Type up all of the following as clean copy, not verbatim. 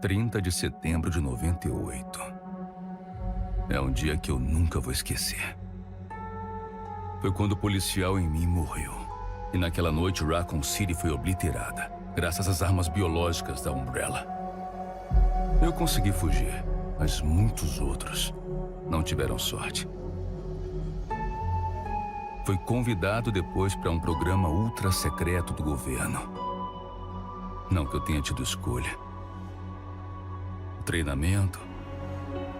30 de setembro de 98. É um dia que eu nunca vou esquecer. Foi quando o policial em mim morreu. E naquela noite Raccoon City foi obliterada, graças às armas biológicas da Umbrella. Eu consegui fugir, mas muitos outros não tiveram sorte. Fui convidado depois para um programa ultra secreto do governo. Não que eu tenha tido escolha. O treinamento,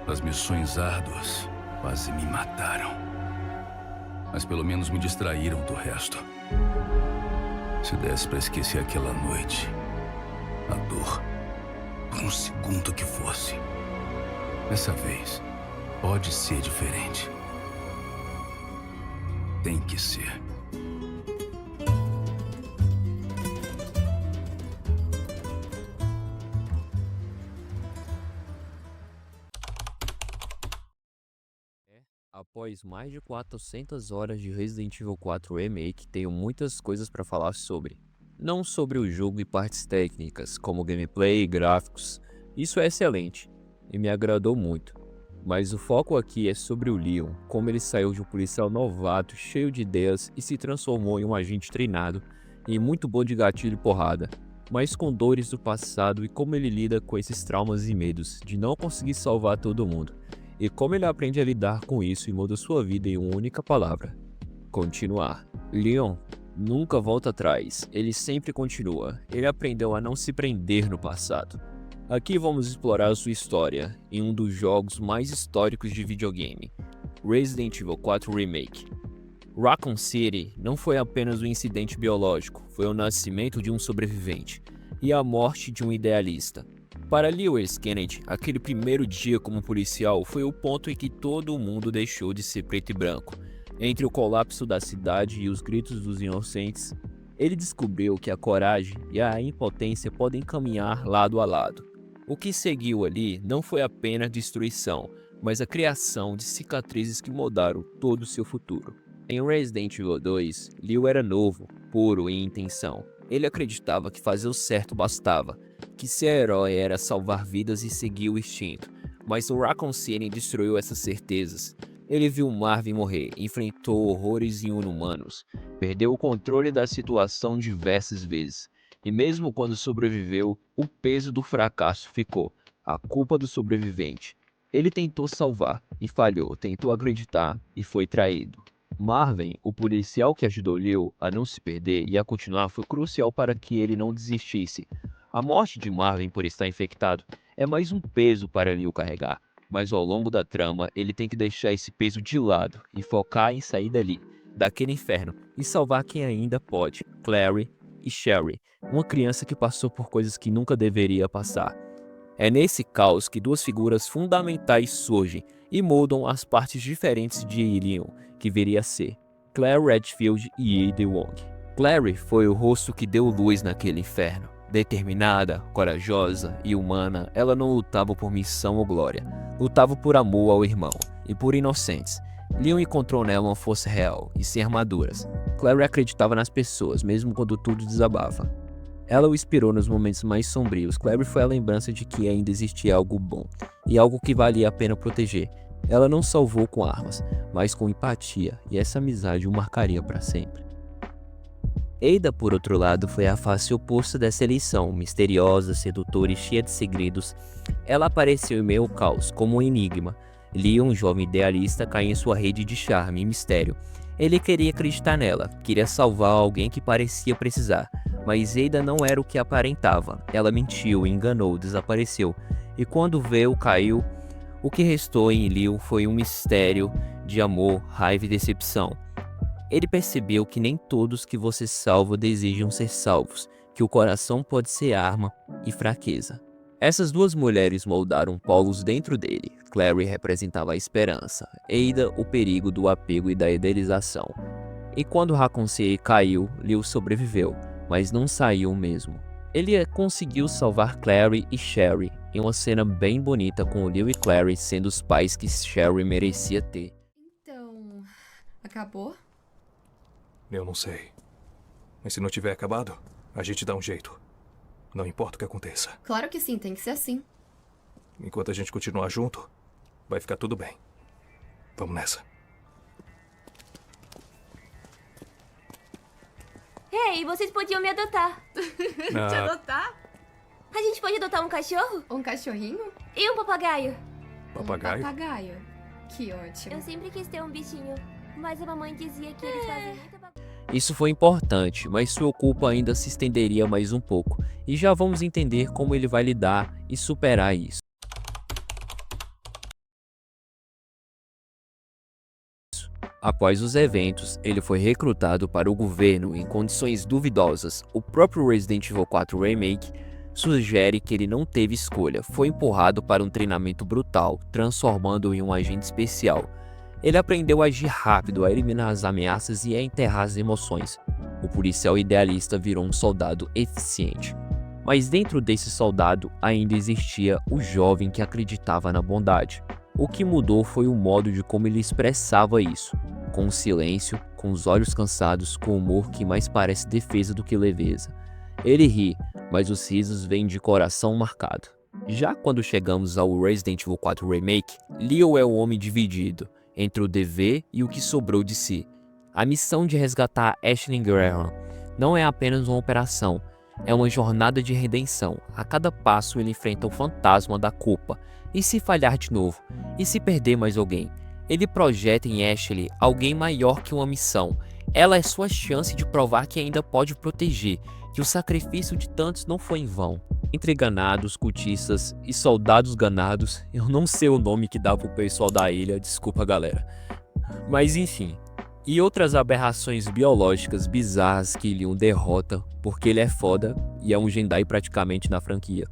as missões árduas quase me mataram. Mas pelo menos me distraíram do resto. Se desse para esquecer aquela noite, a dor, por um segundo que fosse, dessa vez pode ser diferente. Tem que ser. Após mais de 400 horas de Resident Evil 4 Remake, tenho muitas coisas para falar sobre. Não sobre o jogo e partes técnicas, como gameplay e gráficos. Isso é excelente e me agradou muito. Mas o foco aqui é sobre o Leon, como ele saiu de um policial novato, cheio de ideias e se transformou em um agente treinado e muito bom de gatilho e porrada, mas com dores do passado e como ele lida com esses traumas e medos de não conseguir salvar todo mundo. E como ele aprende a lidar com isso e muda sua vida em uma única palavra: continuar. Leon nunca volta atrás, ele sempre continua. Ele aprendeu a não se prender no passado. Aqui vamos explorar sua história em um dos jogos mais históricos de videogame, Resident Evil 4 Remake. Raccoon City não foi apenas um incidente biológico, foi o nascimento de um sobrevivente e a morte de um idealista. Para Lewis Kennedy, aquele primeiro dia como policial foi o ponto em que todo mundo deixou de ser preto e branco. Entre o colapso da cidade e os gritos dos inocentes, ele descobriu que a coragem e a impotência podem caminhar lado a lado. O que seguiu ali não foi apenas destruição, mas a criação de cicatrizes que moldaram todo o seu futuro. Em Resident Evil 2, Leon era novo, puro em intenção. Ele acreditava que fazer o certo bastava, que ser herói era salvar vidas e seguir o instinto. Mas o Raccoon City destruiu essas certezas. Ele viu Marvin morrer, enfrentou horrores inumanos, perdeu o controle da situação diversas vezes. E mesmo quando sobreviveu, o peso do fracasso ficou, a culpa do sobrevivente. Ele tentou salvar e falhou, tentou acreditar e foi traído. Marvin, o policial que ajudou Leon a não se perder e a continuar, foi crucial para que ele não desistisse. A morte de Marvin por estar infectado é mais um peso para Leon carregar, mas ao longo da trama ele tem que deixar esse peso de lado e focar em sair dali, daquele inferno, e salvar quem ainda pode, Clary e Sherry, uma criança que passou por coisas que nunca deveria passar. É nesse caos que duas figuras fundamentais surgem e mudam as partes diferentes de Leon, que viria a ser Claire Redfield e Ada Wong. Clary foi o rosto que deu luz naquele inferno. Determinada, corajosa e humana, ela não lutava por missão ou glória, lutava por amor ao irmão e por inocentes. Leon encontrou nela uma força real e sem armaduras. Clary acreditava nas pessoas, mesmo quando tudo desabava. Ela o inspirou nos momentos mais sombrios. Clary foi a lembrança de que ainda existia algo bom e algo que valia a pena proteger. Ela não salvou com armas, mas com empatia, e essa amizade o marcaria para sempre. Ada, por outro lado, foi a face oposta dessa eleição, misteriosa, sedutora e cheia de segredos. Ela apareceu em meio ao caos, como um enigma. Leon, um jovem idealista, caiu em sua rede de charme e mistério. Ele queria acreditar nela, queria salvar alguém que parecia precisar, mas Ada não era o que aparentava. Ela mentiu, enganou, desapareceu, e quando veio, caiu. O que restou em Leon foi um mistério de amor, raiva e decepção. Ele percebeu que nem todos que você salva desejam ser salvos, que o coração pode ser arma e fraqueza. Essas duas mulheres moldaram polos dentro dele. Clary representava a esperança, Ada o perigo do apego e da idealização. E quando Raccoon City caiu, Leon sobreviveu, mas não saiu mesmo. Ele conseguiu salvar Clary e Sherry em uma cena bem bonita, com Leon e Clary sendo os pais que Sherry merecia ter. Então, acabou? Eu não sei. Mas se não tiver acabado, a gente dá um jeito. Não importa o que aconteça. Claro que sim, tem que ser assim. Enquanto a gente continuar junto, vai ficar tudo bem. Vamos nessa. Ei, vocês podiam me adotar. Te Ah, adotar? A gente pode adotar um cachorro? Um cachorrinho? E um papagaio? papagaio? Um papagaio. Que ótimo. Eu sempre quis ter um bichinho, mas a mamãe dizia que eles fazem muita bagunça. Isso foi importante, mas sua culpa ainda se estenderia mais um pouco, e já vamos entender como ele vai lidar e superar isso. Após os eventos, ele foi recrutado para o governo em condições duvidosas. O próprio Resident Evil 4 Remake sugere que ele não teve escolha, foi empurrado para um treinamento brutal, transformando-o em um agente especial. Ele aprendeu a agir rápido, a eliminar as ameaças e a enterrar as emoções. O policial idealista virou um soldado eficiente. Mas dentro desse soldado ainda existia o jovem que acreditava na bondade. O que mudou foi o modo de como ele expressava isso. Com silêncio, com os olhos cansados, com humor que mais parece defesa do que leveza. Ele ri, mas os risos vêm de coração marcado. Já quando chegamos ao Resident Evil 4 Remake, Leo é o homem dividido entre o dever e o que sobrou de si. A missão de resgatar Ashley Graham não é apenas uma operação, é uma jornada de redenção. A cada passo ele enfrenta o fantasma da culpa. E se falhar de novo? E se perder mais alguém? Ele projeta em Ashley alguém maior que uma missão. Ela é sua chance de provar que ainda pode proteger, que o sacrifício de tantos não foi em vão. Entre ganados, cultistas e soldados ganados, eu não sei o nome que dá pro pessoal da ilha, desculpa galera. Mas enfim, e outras aberrações biológicas bizarras que Leon derrota porque ele é foda e é um Jedi praticamente na franquia.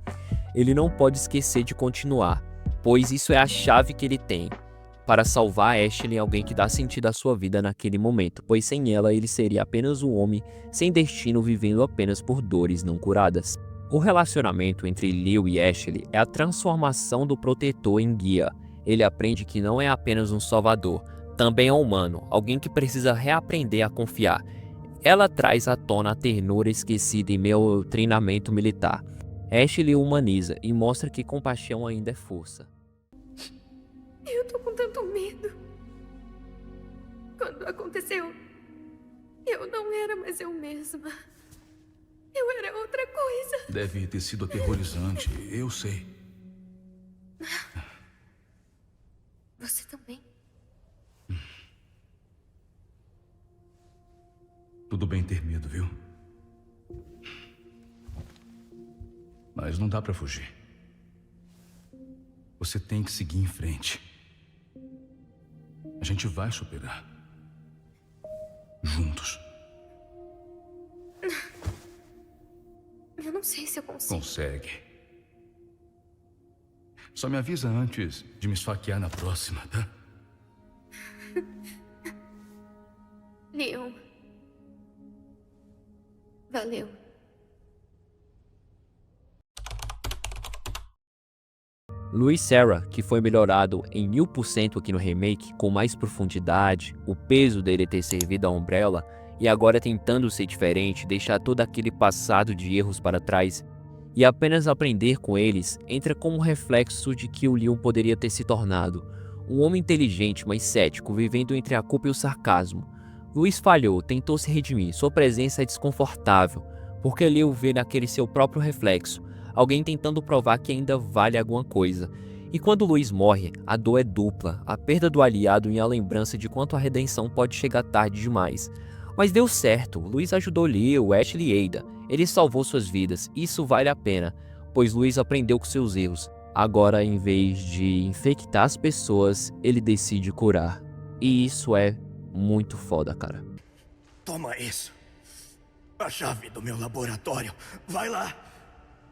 Ele não pode esquecer de continuar, pois isso é a chave que ele tem para salvar Ashley, alguém que dá sentido à sua vida naquele momento, pois sem ela ele seria apenas um homem sem destino vivendo apenas por dores não curadas. O relacionamento entre Leo e Ashley é a transformação do protetor em guia. Ele aprende que não é apenas um salvador, também é humano, alguém que precisa reaprender a confiar. Ela traz à tona a ternura esquecida em meio ao treinamento militar. Ashley o humaniza e mostra que compaixão ainda é força. Eu tô com tanto medo. Quando aconteceu, eu não era mais eu mesma. Eu era outra coisa. Deve ter sido aterrorizante, eu sei. Você também. Tudo bem ter medo, viu? Mas não dá pra fugir. Você tem que seguir em frente. A gente vai superar. Juntos. Eu não sei se eu consigo. Consegue. Só me avisa antes de me esfaquear na próxima, tá? Leon. Valeu. Louis Serra, que foi melhorado em 1000% aqui no remake, com mais profundidade, o peso dele ter servido a Umbrella, e agora tentando ser diferente, deixar todo aquele passado de erros para trás, e apenas aprender com eles, entra como um reflexo de que o Leon poderia ter se tornado. Um homem inteligente, mas cético, vivendo entre a culpa e o sarcasmo. Louis falhou, tentou se redimir, sua presença é desconfortável, porque Leon vê naquele seu próprio reflexo, alguém tentando provar que ainda vale alguma coisa. E quando Louis morre, a dor é dupla, a perda do aliado e a lembrança de quanto a redenção pode chegar tarde demais. Mas deu certo, Louis ajudou Leo, Ashley e Ada, ele salvou suas vidas, isso vale a pena, pois Louis aprendeu com seus erros. Agora, em vez de infectar as pessoas, ele decide curar. E isso é muito foda, cara. Toma isso. A chave do meu laboratório. Vai lá.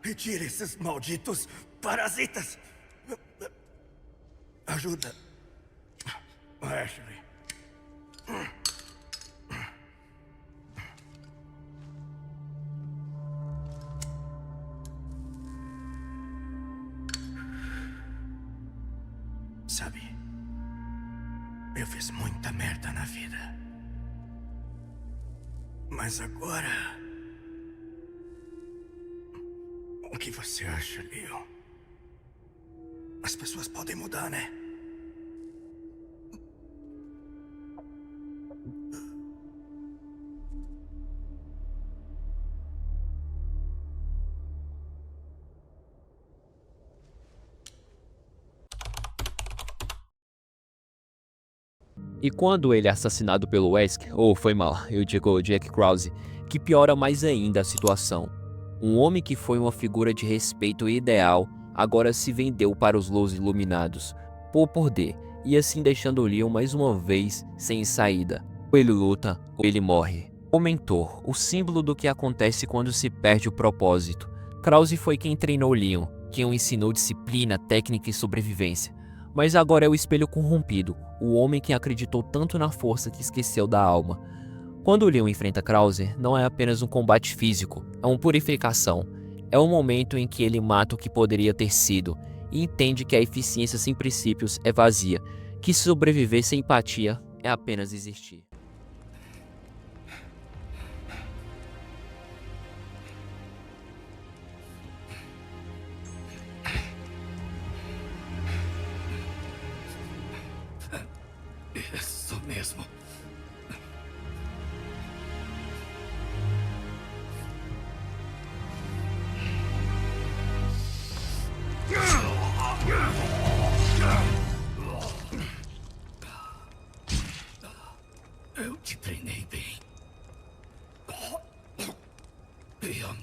Retire esses malditos parasitas. Ajuda. Ashley. Sabe, eu fiz muita merda na vida. Mas agora... O que você acha, Leon? As pessoas podem mudar, né? E quando ele é assassinado pelo Wesker, ou foi mal, eu digo Jack Krause, que piora mais ainda a situação. Um homem que foi uma figura de respeito e ideal, agora se vendeu para os Los Iluminados, por poder, e assim deixando Leon mais uma vez sem saída. Ou ele luta, ou ele morre. O mentor, o símbolo do que acontece quando se perde o propósito. Krause foi quem treinou Leon, quem o ensinou disciplina, técnica e sobrevivência. Mas agora é o espelho corrompido, o homem que acreditou tanto na força que esqueceu da alma. Quando Leon enfrenta Krause, não é apenas um combate físico, é uma purificação. É um momento em que ele mata o que poderia ter sido e entende que a eficiência sem princípios é vazia, que sobreviver sem empatia é apenas existir. Isso mesmo. Eu te treinei bem. Leon.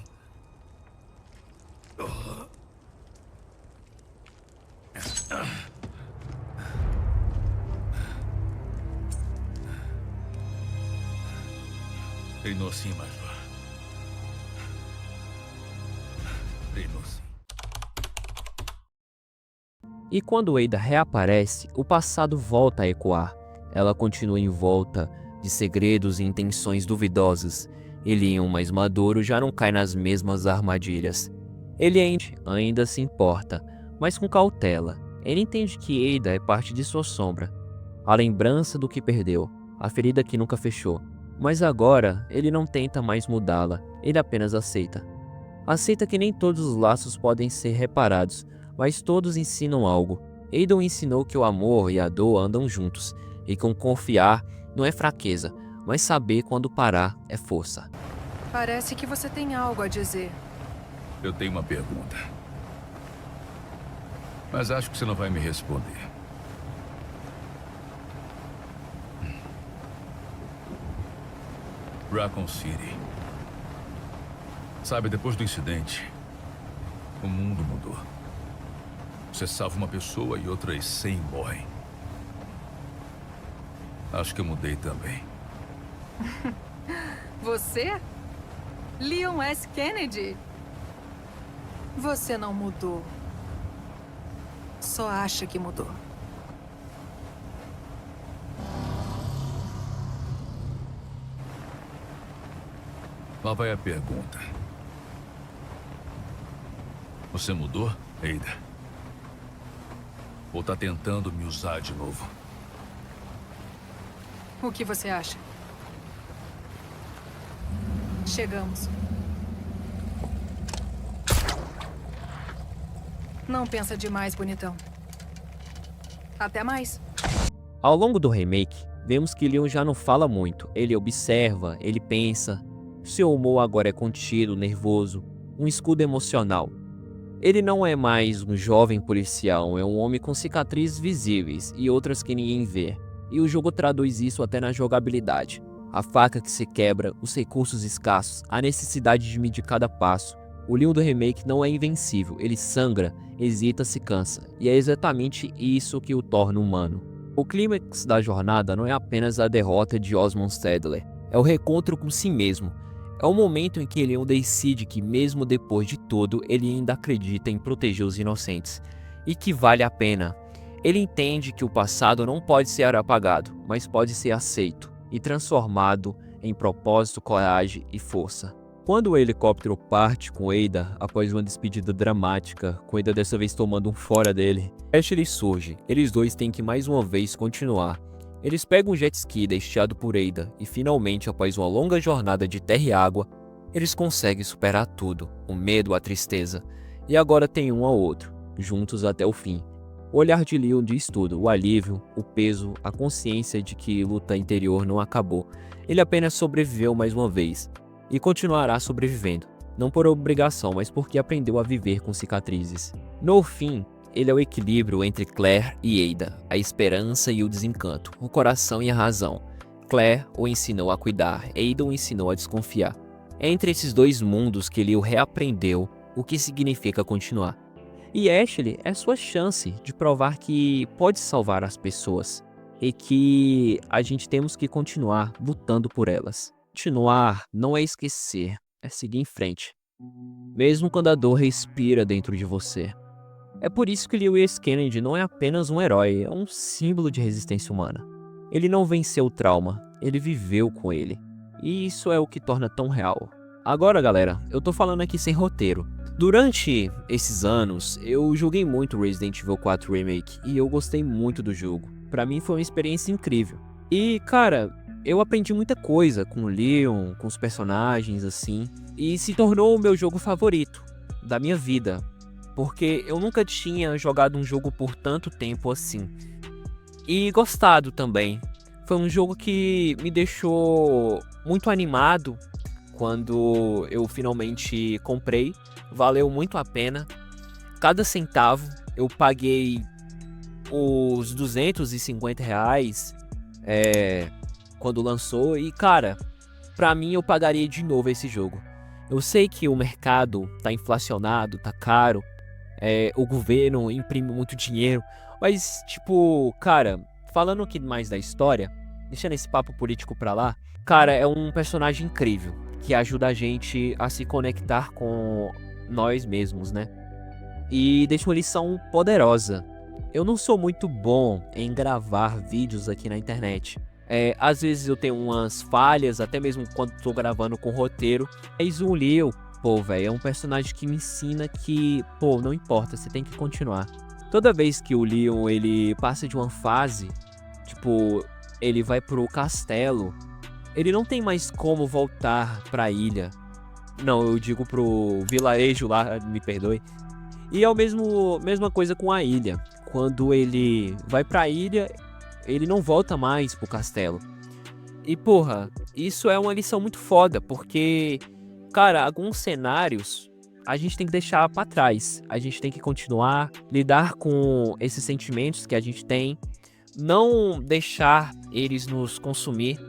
Treinou sim, Major. Treinou sim. E quando Ada reaparece, o passado volta a ecoar. Ela continua em volta de segredos e intenções duvidosas. Leon, mais maduro, já não cai nas mesmas armadilhas. Ele ainda se importa, mas com cautela. Ele entende que Ada é parte de sua sombra, a lembrança do que perdeu, a ferida que nunca fechou. Mas agora, ele não tenta mais mudá-la, ele apenas aceita. Aceita que nem todos os laços podem ser reparados, mas todos ensinam algo. Ada ensinou que o amor e a dor andam juntos, e que confiar não é fraqueza, mas saber quando parar é força. Parece que você tem algo a dizer. Eu tenho uma pergunta. Mas acho que você não vai me responder. Raccoon City. Sabe, depois do incidente, o mundo mudou. Você salva uma pessoa e outras 100 morrem. Acho que eu mudei também. Você? Leon S. Kennedy? Você não mudou. Só acha que mudou. Lá vai a pergunta. Você mudou, Ada? Ou tá tentando me usar de novo? O que você acha? Chegamos. Não pensa demais, bonitão. Até mais. Ao longo do remake, vemos que Leon já não fala muito. Ele observa, ele pensa. Seu humor agora é contido, nervoso, um escudo emocional. Ele não é mais um jovem policial, é um homem com cicatrizes visíveis e outras que ninguém vê. E o jogo traduz isso até na jogabilidade. A faca que se quebra, os recursos escassos, a necessidade de medir cada passo. O Leon do remake não é invencível, ele sangra, hesita, se cansa. E é exatamente isso que o torna humano. O clímax da jornada não é apenas a derrota de Osmond Saddler, é o reencontro com si mesmo. É o momento em que Leon decide que mesmo depois de tudo, ele ainda acredita em proteger os inocentes. E que vale a pena. Ele entende que o passado não pode ser apagado, mas pode ser aceito e transformado em propósito, coragem e força. Quando o helicóptero parte com Ada, após uma despedida dramática, com Ada dessa vez tomando um fora dele, Ashley surge. Eles dois têm que mais uma vez continuar. Eles pegam um jet ski deixado por Ada e finalmente, após uma longa jornada de terra e água, eles conseguem superar tudo, o medo, a tristeza, e agora tem um ao outro, juntos até o fim. O olhar de Leon diz tudo: o alívio, o peso, a consciência de que luta interior não acabou. Ele apenas sobreviveu mais uma vez e continuará sobrevivendo, não por obrigação, mas porque aprendeu a viver com cicatrizes. No fim, ele é o equilíbrio entre Claire e Ada, a esperança e o desencanto, o coração e a razão. Claire o ensinou a cuidar, Ada o ensinou a desconfiar. É entre esses dois mundos que Leo reaprendeu o que significa continuar. E Ashley é sua chance de provar que pode salvar as pessoas e que a gente temos que continuar lutando por elas. Continuar não é esquecer, é seguir em frente, mesmo quando a dor respira dentro de você. É por isso que Lewis Kennedy não é apenas um herói, é um símbolo de resistência humana. Ele não venceu o trauma, ele viveu com ele. E isso é o que torna tão real. Agora, galera, eu tô falando aqui sem roteiro. Durante esses anos, eu joguei muito Resident Evil 4 Remake e eu gostei muito do jogo. Pra mim foi uma experiência incrível. E, cara, eu aprendi muita coisa com o Leon, com os personagens, assim. E se tornou o meu jogo favorito da minha vida. Porque eu nunca tinha jogado um jogo por tanto tempo assim. E gostado também. Foi um jogo que me deixou muito animado quando eu finalmente comprei. Valeu muito a pena. Cada centavo. Eu paguei os R$250 quando lançou. E, cara, pra mim eu pagaria de novo esse jogo. Eu sei que o mercado tá inflacionado, tá caro. O governo imprime muito dinheiro. Mas, tipo, cara, falando aqui mais da história, deixando esse papo político pra lá, cara, é um personagem incrível, que ajuda a gente a se conectar com nós mesmos, né? E deixa uma lição poderosa. Eu não sou muito bom em gravar vídeos aqui na internet. Às vezes eu tenho umas falhas, até mesmo quando tô gravando com roteiro. Mas o Leo, pô, velho, é um personagem que me ensina que, pô, não importa, você tem que continuar. Toda vez que o Leon, ele passa de uma fase, tipo, ele vai pro castelo, ele não tem mais como voltar pra ilha. Não, eu digo pro vilarejo lá, me perdoe. E é a mesma coisa com a ilha. Quando ele vai pra ilha, ele não volta mais pro castelo. E, porra, isso é uma lição muito foda, porque, cara, alguns cenários a gente tem que deixar pra trás. A gente tem que continuar, lidar com esses sentimentos que a gente tem, não deixar eles nos consumir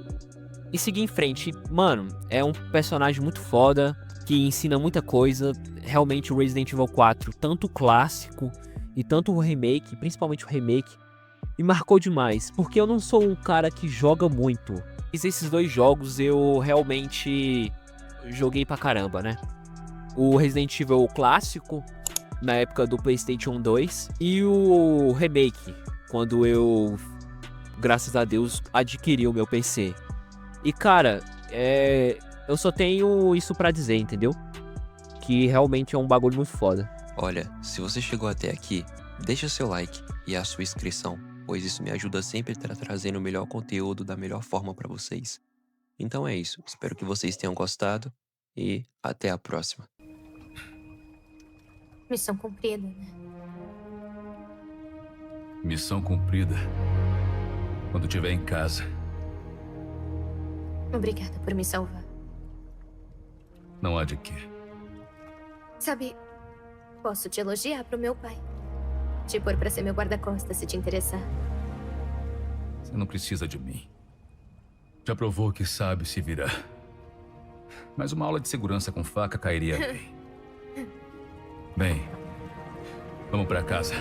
e seguir em frente. Mano, é um personagem muito foda, que ensina muita coisa. Realmente o Resident Evil 4, tanto o clássico e tanto o remake, principalmente o remake, me marcou demais, porque eu não sou um cara que joga muito. Esses dois jogos eu realmente joguei pra caramba, né? O Resident Evil clássico, na época do PlayStation 2, e o remake, quando eu, graças a Deus, adquiri o meu PC. E, cara, eu só tenho isso pra dizer, entendeu? Que realmente é um bagulho muito foda. Olha, se você chegou até aqui, deixa seu like e a sua inscrição, pois isso me ajuda sempre a estar trazendo o melhor conteúdo da melhor forma pra vocês. Então é isso, espero que vocês tenham gostado e até a próxima. Missão cumprida, né? Missão cumprida. Quando estiver em casa. Obrigada por me salvar. Não há de quê. Sabe, posso te elogiar pro meu pai. Te pôr pra ser meu guarda-costas, se te interessar. Você não precisa de mim. Já provou que sabe se virar. Mas uma aula de segurança com faca cairia bem. Bem, vamos pra casa.